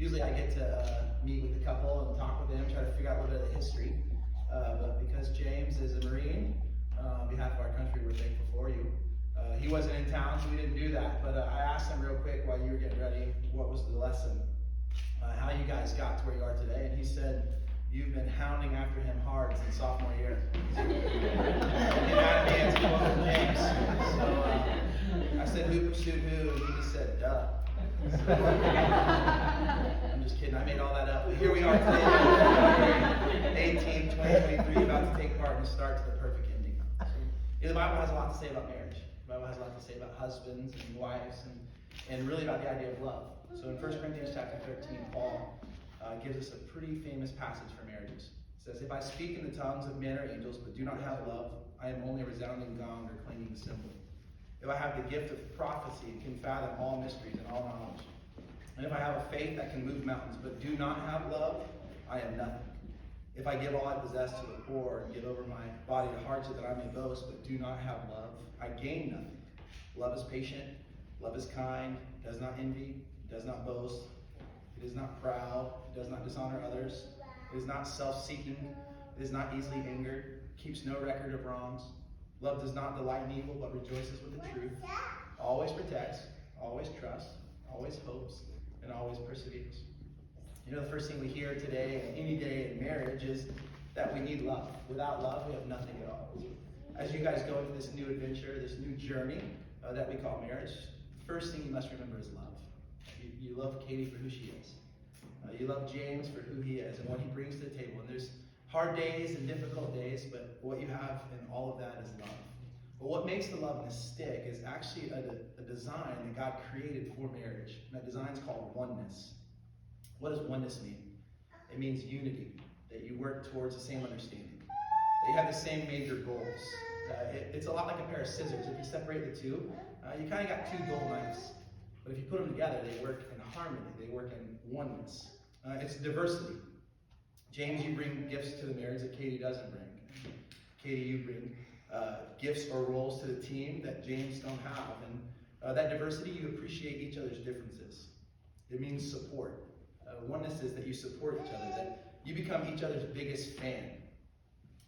Usually I get to meet with a couple and talk with them, try to figure out a little bit of the history. But because James is a Marine, on behalf of our country, we're thankful for you. He wasn't in town, so we didn't do that. But I asked him real quick while you were getting ready, what was the lesson? How you guys got to where you are today. And he said, you've been hounding after him hard since sophomore year. James. So I said, who pursued who? And he just said, duh. So, I'm just kidding, I made all that up. But here we are today, 18, 2023, about to take part in the start to the perfect ending. The Bible has a lot to say about marriage. The Bible has a lot to say about husbands and wives and really about the idea of love. So in 1 Corinthians chapter 13, Paul gives us a pretty famous passage for marriages. It says, if I speak in the tongues of men or angels, but do not have love, I am only a resounding gong or clanging cymbal. If I have the gift of prophecy and can fathom all mysteries and all knowledge, and if I have a faith that can move mountains, but do not have love, I am nothing. If I give all I possess to the poor and give over my body to hardship that I may boast, but do not have love, I gain nothing. Love is patient, love is kind, does not envy, does not boast, it is not proud, it does not dishonor others, it is not self-seeking, it is not easily angered, keeps no record of wrongs. Love does not delight in evil, but rejoices with the truth, always protects, always trusts, always hopes, and always perseveres. You know, the first thing we hear today and any day in marriage is that we need love. Without love, we have nothing at all. As you guys go into this new adventure, this new journey that we call marriage, the first thing you must remember is love. You love Katie for who she is. You love James for who he is and what he brings to the table. And there's hard days and difficult days, but what you have in all of that is love. But what makes the loveness stick is actually a design that God created for marriage. And that design is called oneness. What does oneness mean? It means unity, that you work towards the same understanding, that you have the same major goals. It's a lot like a pair of scissors. If you separate the two, you kind of got two dull knives. But if you put them together, they work in harmony. They work in oneness. It's diversity. James, you bring gifts to the marriage that Katie doesn't bring. Katie, you bring gifts or roles to the team that James don't have. And that diversity, you appreciate each other's differences. It means support. Oneness is that you support each other, that you become each other's biggest fan.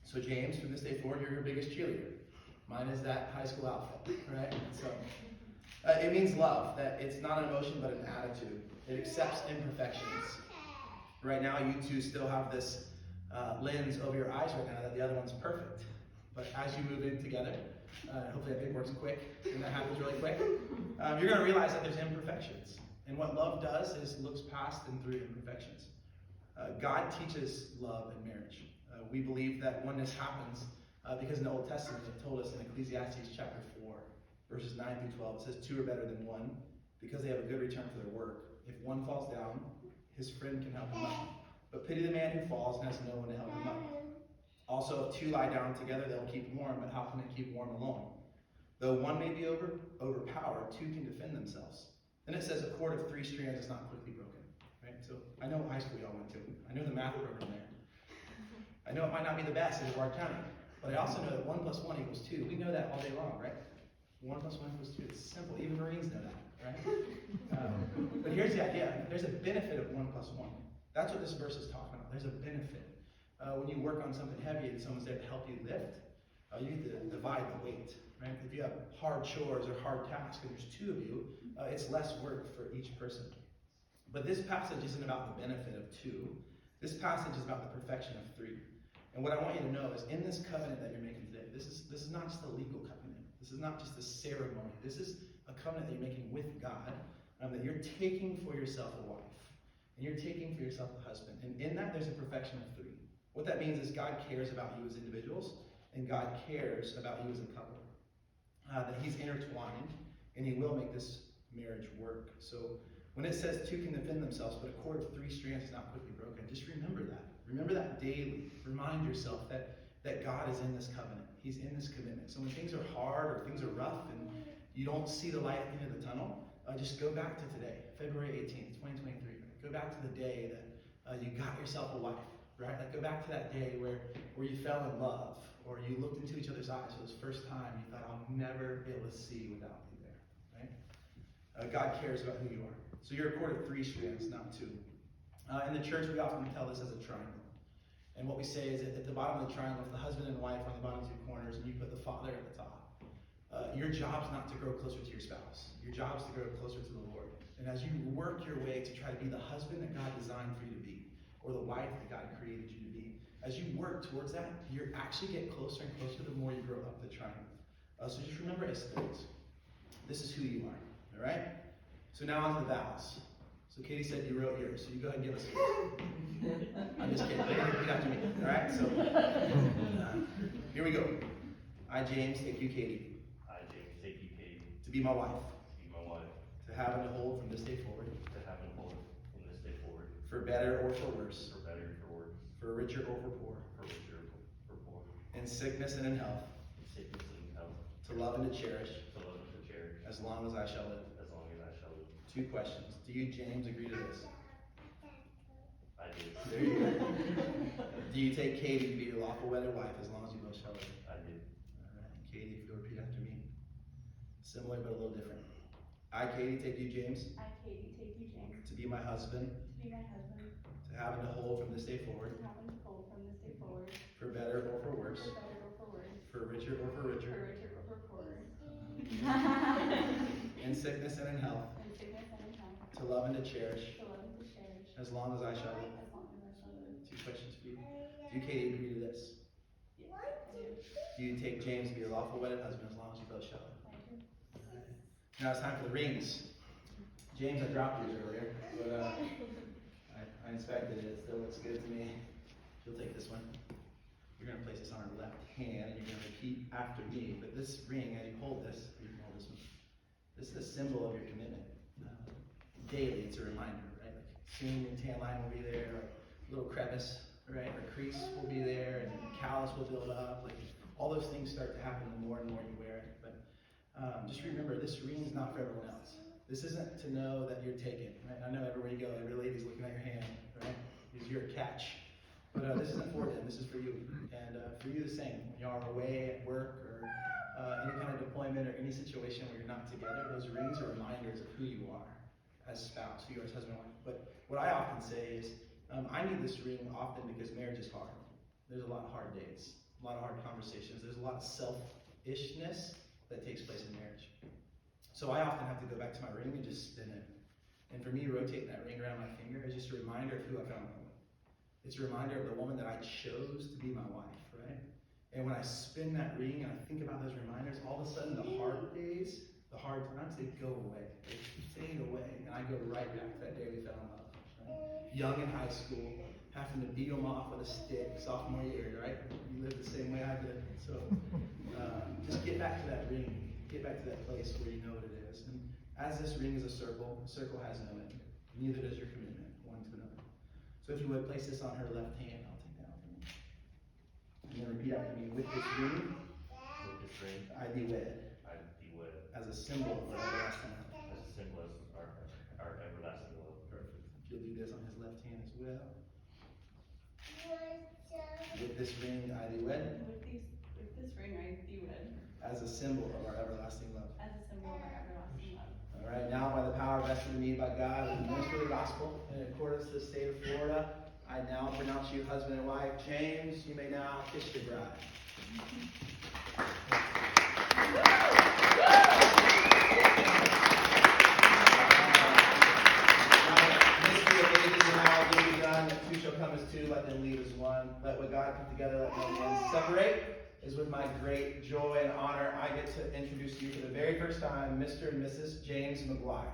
So James, from this day forward, you're your biggest cheerleader. Mine is that high school outfit, right? So it means love, that it's not an emotion but an attitude. It accepts imperfections. Right now, you two still have this lens over your eyes right now that the other one's perfect. But as you move in together, hopefully that paperwork's quick, and that happens really quick, you're going to realize that there's imperfections. And what love does is looks past and through imperfections. God teaches love in marriage. We believe that oneness happens because in the Old Testament it told us in Ecclesiastes chapter 4, verses 9 through 12, it says, 2 are better than one because they have a good return for their work. If one falls down, his friend can help him up. But pity the man who falls and has no one to help him up. Also, if 2 lie down together, they'll keep warm, but how can they keep warm alone? Though one may be overpowered, 2 can defend themselves. Then it says a cord of 3 strands is not quickly broken. Right? So I know what high school y'all went to. I know the math program there. I know it might not be the best in Broward County, but I also know that 1 + 1 = 2. We know that all day long, right? 1 + 1 = 2. It's simple. Even Marines know that, right? But here's the idea. There's a benefit of 1 + 1. That's what this verse is talking about. There's a benefit. When you work on something heavy and someone's there to help you lift, you need to divide the weight, right? If you have hard chores or hard tasks and there's 2 of you, it's less work for each person. But this passage isn't about the benefit of 2. This passage is about the perfection of 3. And what I want you to know is in this covenant that you're making today, this is not just a legal covenant. This is not just a ceremony. This is a covenant that you're making with God, that you're taking for yourself a wife. And you're taking for yourself a husband. And in that, there's a perfection of 3. What that means is God cares about you as individuals, and God cares about you as a couple. That he's intertwined, and he will make this marriage work. So when it says 2 can defend themselves, but a cord of 3 strands is not quickly broken, just remember that. Remember that daily. Remind yourself that God is in this covenant. He's in this commitment. So when things are hard or things are rough and you don't see the light at the end of the tunnel, just go back to today, February 18th, 2023. Go back to the day that you got yourself a wife. Right? Like go back to that day where you fell in love, or you looked into each other's eyes for the first time. You thought, I'll never be able to see without you there. Right? God cares about who you are. So you're a cord of 3 strands, not 2. In the church, we often tell this as a triangle. And what we say is that at the bottom of the triangle, if the husband and wife are on the bottom two corners, and you put the father at the top, your job's not to grow closer to your spouse. Your job is to grow closer to the Lord. And as you work your way to try to be the husband that God designed for you to be, or the wife that God created you to be, as you work towards that, you actually get closer and closer the more you grow up the triangle. So just remember as things. This is who you are. All right? So now on to the vows. So Katie said you wrote yours, so you go ahead and give us yours. I'm just kidding. You're going to repeat after me. All right? So here we go. I, James, take you, Katie. I, James, take you, Katie. To be my wife. To be my wife. To have and to hold from this day forward. To have and hold from this day forward. For better or for worse. For better or for worse. For richer or for poor. For richer or for poor. In sickness and in health. In sickness and in health. To love and to cherish. To love and to cherish. As long as I shall live. As long as I shall live. 2 questions. Do you, James, agree to this? I do. There you go. Do you take Katie to be your lawful wedded wife as long as you both shall live? I do. All right. Katie, if you'll repeat after me. Similar but a little different. I, Katie, take you, James. I, Katie, take you, James. To be my husband. To be my husband. To have and to hold from this day forward. To have and to hold from this day forward. For better or for worse. For better or for worse. For richer or for richer. For richer or for poorer. In sickness and in health. In sickness and in health. To love and to cherish. To love and to cherish. As long as I shall live. As long as I shall live. 2 questions for you. Do you, Katie, agree to this? Yes, I do. Do you take James to be your lawful wedded husband as long as you both shall live? I do. Now it's time for the rings. James, I dropped yours earlier, but I inspected it. It still looks good to me. You'll take this one. You're going to place this on her left hand, and you're going to repeat after me. But this ring, as you hold this, you can hold this one. This is a symbol of your commitment. Daily, it's a reminder, right? Like soon your tan line will be there, or a little crevice, right? Or crease will be there, and callus will build up. Like all those things start to happen the more and more you wear it. But just remember, this ring is not for everyone else. This isn't to know that you're taken, right? I know everywhere you go, every lady's looking at your hand, right? Because you're a catch. But this isn't for them, this is for you. And for you the same. When you are away at work or any kind of deployment or any situation where you're not together, those rings are reminders of who you are as spouse, who you are as husband and wife. But what I often say is, I need this ring often because marriage is hard. There's a lot of hard days, a lot of hard conversations. There's a lot of selfishness that takes place in marriage. So I often have to go back to my ring and just spin it. And for me, rotating that ring around my finger is just a reminder of who I found home with. It's a reminder of the woman that I chose to be my wife, right? And when I spin that ring and I think about those reminders, all of a sudden the hard days, the hard times, they go away. They fade away. And I go right back to that day we fell in love. Right? Young in high school, having to beat them off with a stick sophomore year, right? You live the same way I did. So just get back to that ring. Get back to that place where you know what it is. And as this ring is a circle has no end. Neither does your commitment one to another. So if you would place this on her left hand, I'll take that off from you. And then repeat after me. With this ring, I be wed. I be wed. As a symbol of our everlasting love. As a symbol of our everlasting love. Perfect. If you'll do this on his left hand as well. With this ring, I be wed. With this ring, I be wed. As a symbol of our everlasting love. As a symbol of our everlasting love. All right, now by the power vested in me by God as a minister of the gospel in accordance to the state of Florida, I now pronounce you husband and wife. James, you may now kiss your bride. Two shall come as two, let them leave as one. Let what God put together, let no man separate. Is with my great joy and honor, I get to introduce you for the very first time, Mr. and Mrs. James McGuire.